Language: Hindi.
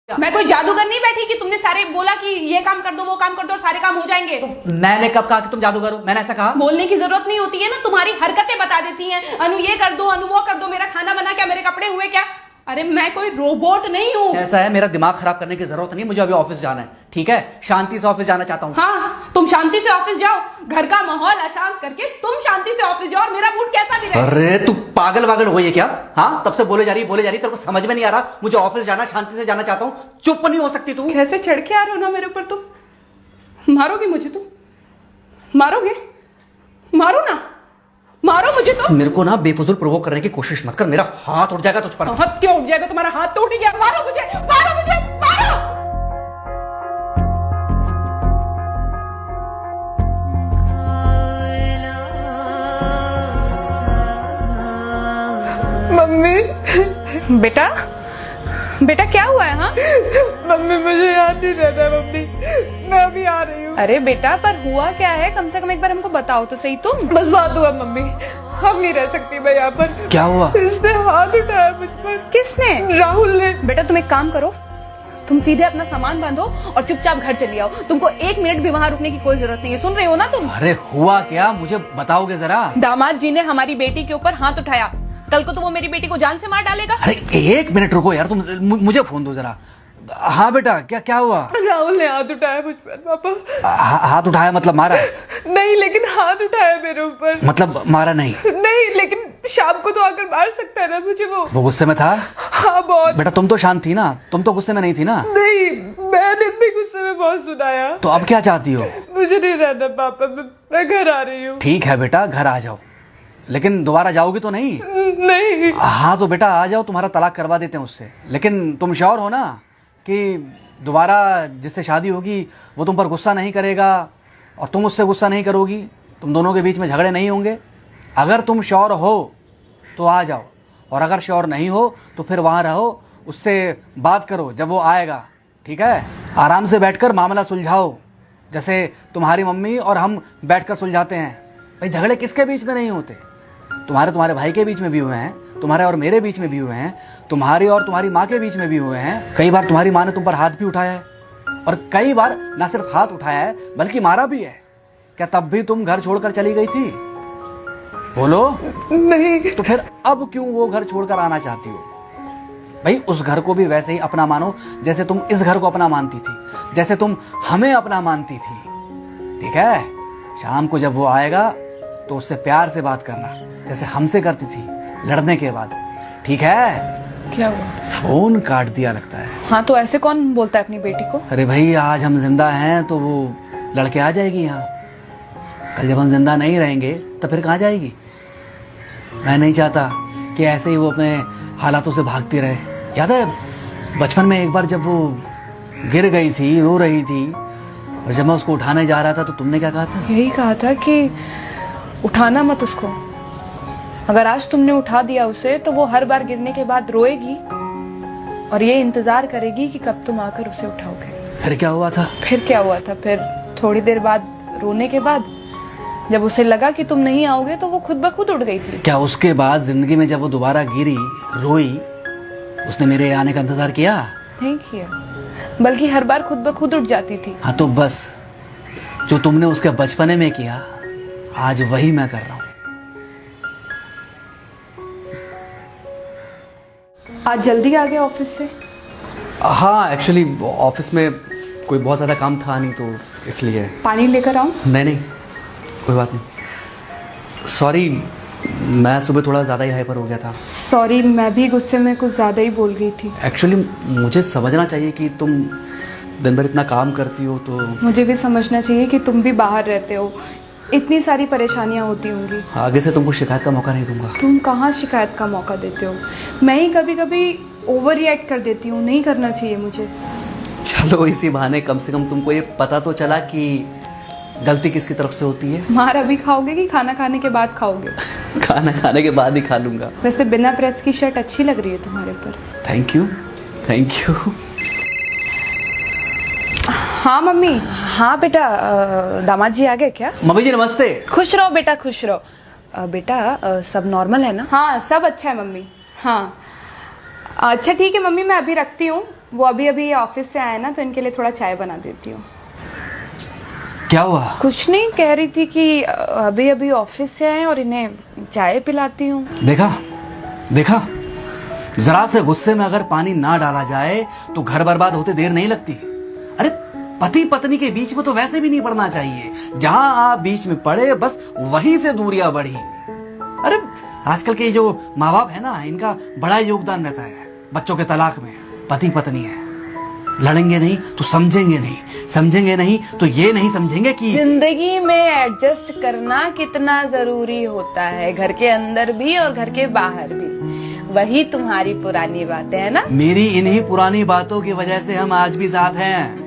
मैं कोई जादूगर नहीं बैठी कि तुमने सारे बोला कि ये काम कर दो वो काम कर दो और सारे काम हो जाएंगे। मैंने कब कहा कि तुम जादूगर हो? मैंने ऐसा कहा? बोलने की जरूरत नहीं होती है ना, तुम्हारी हरकतें बता देती हैं। अनु ये कर दो, अनु वो कर दो, मेरा खाना बना क्या, मेरे कपड़े हुए क्या। अरे मैं कोई रोबोट नहीं हूँ। ऐसा है, मेरा दिमाग खराब करने की जरूरत नहीं, मुझे अभी ऑफिस जाना है। ठीक है, शांति से ऑफिस जाना चाहता हूँ। हाँ, तुम शांति से ऑफिस जाओ, घर का माहौल अशांत करके तुम शांति से ऑफिस जाओ और मेरा मूड कैसा भी रहे। अरे तू पागल वागल हो ये क्या? हाँ, तब से बोले जा रही तेरे को समझ में नहीं आ रहा? मुझे ऑफिस जाना, शांति से जाना चाहता हूँ। चुप नहीं हो सकती तू? कैसे चढ़ के आ रहे हो ना मेरे ऊपर तुम। मारोगे मुझे तुम? मारोगे? मारो ना, मारो मुझे तो। मेरे को ना बेफजूल प्रोवोक करने की कोशिश मत कर, मेरा हाथ उठ जाएगा तुझ पर। हाथ क्यों उठ जाएगा? तुम्हारा हाथ तो उठ गया। मारो मुझे, मारो मुझे, मारो। मम्मी। बेटा, बेटा क्या हुआ है? हाँ मम्मी मुझे याद नहीं रहना मम्मी, मैं अभी आ रही हूँ। अरे बेटा, पर हुआ क्या है? कम से कम एक बार हमको बताओ तो सही तुम। बस बात हुआ मम्मी, हम नहीं रह सकती मैं यहाँ पर। क्या हुआ? इसने हाथ उठाया मुझ पर। किसने? राहुल ने। बेटा तुम एक काम करो, तुम सीधे अपना सामान बांधो और चुपचाप घर चली आओ। तुमको एक मिनट भी वहाँ रुकने की कोई जरूरत नहीं है, सुन रहे हो ना तुम? अरे हुआ क्या, मुझे बताओगे जरा? दामाद जी ने हमारी बेटी के ऊपर हाथ उठाया। कल को तो वो मेरी बेटी को जान से मार डालेगा। अरे एक मिनट रुको यार, तुम मुझे फोन दो जरा। हाँ बेटा, क्या हुआ? राहुल ने हाथ उठाया मुझ पर पापा। हाथ उठाया मतलब मारा? नहीं, लेकिन हाथ उठाया मेरे ऊपर। मतलब मारा नहीं? नहीं, लेकिन शाम को तो आकर मार सकता है ना मुझे। वो गुस्से में था? हाँ बहुत। बेटा तुम तो शांत थी ना, तुम तो गुस्से में नहीं थी ना? नहीं, मैंने भी गुस्से में बहुत सुनाया। तो अब क्या चाहती हो? मुझे नहीं रहना पापा, मैं घर आ रही हूँ। ठीक है बेटा, घर आ जाओ, लेकिन दोबारा जाओगी तो नहीं? नहीं। हाँ तो बेटा आ जाओ, तुम्हारा तलाक करवा देते हैं उससे। लेकिन तुम श्योर हो ना कि दोबारा जिससे शादी होगी वो तुम पर गुस्सा नहीं करेगा और तुम उससे गुस्सा नहीं करोगी, तुम दोनों के बीच में झगड़े नहीं होंगे? अगर तुम श्योर हो तो आ जाओ, और अगर श्योर नहीं हो तो फिर वहाँ रहो, उससे बात करो जब वो आएगा। ठीक है, आराम से बैठकर मामला सुलझाओ, जैसे तुम्हारी मम्मी और हम बैठकर सुलझाते हैं। भाई झगड़े किसके बीच में नहीं होते? तुम्हारे भाई के बीच में भी हुए हैं, तुम्हारे और मेरे बीच में भी हुए हैं, तुम्हारी और तुम्हारी माँ के बीच में भी हुए हैं। कई बार तुम्हारी माँ ने तुम पर हाथ भी उठाया है, और कई बार ना सिर्फ हाथ उठाया है बल्कि मारा भी है। क्या तब भी तुम घर छोड़कर चली गई थी? बोलो। नहीं। तो फिर अब क्यों वो घर छोड़कर आना चाहती हो? भाई उस घर को भी वैसे ही अपना मानो जैसे तुम इस घर को अपना मानती थी, जैसे तुम हमें अपना मानती थी। ठीक है, शाम को जब वो आएगा तो उससे प्यार से बात करना, जैसे हमसे करती थी लड़ने के बाद। ठीक है? क्या हुआ? फोन काट दिया लगता है। हाँ तो ऐसे कौन बोलता है अपनी बेटी को? अरे भाई आज हम जिंदा हैं तो वो लड़के आ जाएगी यहाँ, कल जब हम जिंदा नहीं रहेंगे तो फिर कहाँ जाएगी? मैं नहीं चाहता कि ऐसे ही वो अपने हालातों से भागती रहे। याद है बचपन में एक बार जब वो गिर गई थी, रो रही थी, और जब मैं उसको उठाने जा रहा था तो तुमने क्या कहा था? यही कहा था कि उठाना मत उसको। अगर आज तुमने उठा दिया उसे तो वो हर बार गिरने के बाद रोएगी और ये इंतजार करेगी कि कब तुम आकर उसे उठाओगे। फिर क्या हुआ था? फिर क्या हुआ था? फिर थोड़ी देर बाद रोने के बाद जब उसे लगा कि तुम नहीं आओगे तो वो खुद ब खुद उठ गई थी। क्या उसके बाद जिंदगी में जब वो दोबारा गिरी, रोई, उसने मेरे आने का इंतजार किया? नहीं किया, बल्कि हर बार खुद ब खुद उठ जाती थी। हाँ तो बस जो तुमने उसके बचपने में किया आज वही मैं कर रहा हूँ। आज जल्दी आ गए ऑफिस से? हाँ एक्चुअली ऑफिस में कोई बहुत ज़्यादा काम था नहीं तो इसलिए। पानी लेकर आऊं? नहीं कोई बात नहीं, सॉरी मैं सुबह थोड़ा ज़्यादा ही हाइपर हो गया था। सॉरी, मैं भी गुस्से में कुछ ज़्यादा ही बोल गई थी। एक्चुअली मुझे समझना चाहिए कि तुम दिन भर इतना काम करती हो तो। मुझे भी समझना चाहिए कि तुम भी बाहर रहते हो, इतनी सारी परेशानियां होती होंगी। आगे से तुमको शिकायत का मौका नहीं दूंगा। तुम कहाँ शिकायत का मौका देते हो? मैं ही कभी कभी ओवर रिएक्ट कर देती हूँ, नहीं करना चाहिए मुझे। चलो इसी बहाने कम से कम तुमको ये पता तो चला कि गलती किसकी तरफ से होती है। मार अभी खाओगे कि खाना खाने के बाद खाओगे? खाना खाने के बाद ही खा लूंगा। वैसे बिना प्रेस की शर्ट अच्छी लग रही है तुम्हारे पर। Thank you. हाँ मम्मी। हाँ बेटा, दामाद जी आ गए क्या? मम्मी जी नमस्ते। खुश रहो बेटा, खुश रहो। बेटा सब नॉर्मल है ना? हाँ सब अच्छा है मम्मी। हाँ अच्छा ठीक है मम्मी, मैं अभी रखती हूँ, वो अभी अभी ऑफिस से आए ना, तो इनके लिए थोड़ा चाय बना देती हूँ। क्या हुआ? कुछ नहीं, कह रही थी कि अभी अभी ऑफिस से आए और इन्हें चाय पिलाती हूँ। देखा देखा, जरा से गुस्से में अगर पानी ना डाला जाए तो घर बर्बाद होते देर नहीं लगती। अरे पति पत्नी के बीच में तो वैसे भी नहीं पड़ना चाहिए, जहां आप बीच में पड़े बस वहीं से दूरियां बढ़ी। अरे आजकल के जो माँ बाप है ना, इनका बड़ा योगदान रहता है बच्चों के तलाक में। पति पत्नी है, लड़ेंगे नहीं तो समझेंगे नहीं, समझेंगे नहीं तो ये नहीं समझेंगे कि जिंदगी में एडजस्ट करना कितना जरूरी होता है, घर के अंदर भी और घर के बाहर भी। वही तुम्हारी पुरानी बातें है ना। मेरी इन्हीं पुरानी बातों की वजह से हम आज भी साथ हैं।